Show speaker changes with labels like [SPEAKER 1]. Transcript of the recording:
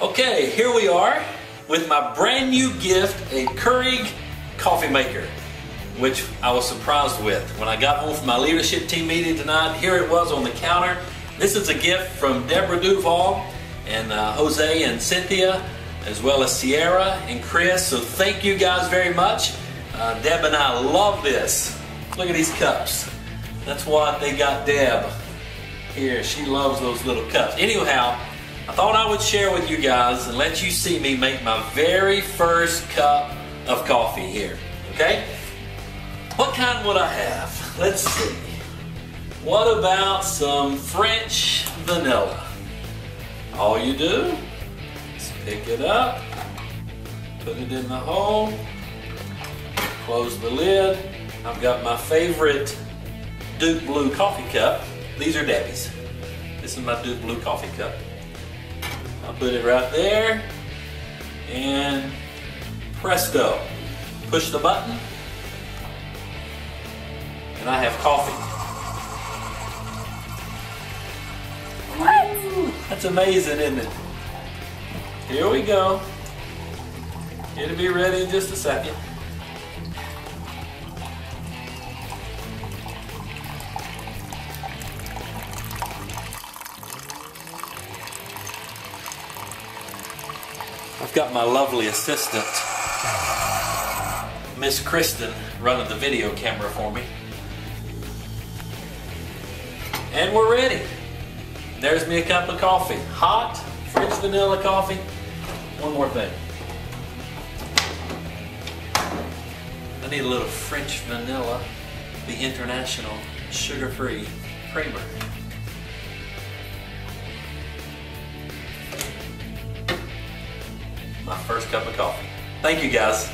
[SPEAKER 1] Okay, here we are with my brand new gift, a Keurig coffee maker, which I was surprised with. When I got home from my leadership team meeting tonight, here it was on the counter. This is a gift from Deborah Duval and Jose and Cynthia, as well as Sierra and Chris. So thank you guys very much. Deb and I love this. Look at these cups. That's why they got Deb here. She loves those little cups. Anyhow, I thought I would share with you guys and let you see me make my very first cup of coffee here. Okay? What kind would I have? Let's see. What about some French vanilla? All you do is pick it up, put it in the hole, close the lid. I've got my favorite Duke Blue coffee cup. These are Debbie's. This is my Duke Blue coffee cup. I'll put it right there, and presto. Push the button, and I have coffee. Woo! That's amazing, isn't it? Here we go. It'll be ready in just a second. I've got my lovely assistant, Miss Kristen, running the video camera for me. And we're ready. There's me a cup of coffee. Hot French vanilla coffee. One more thing. I need a little French vanilla, the international sugar-free creamer. My first cup of coffee. Thank you guys.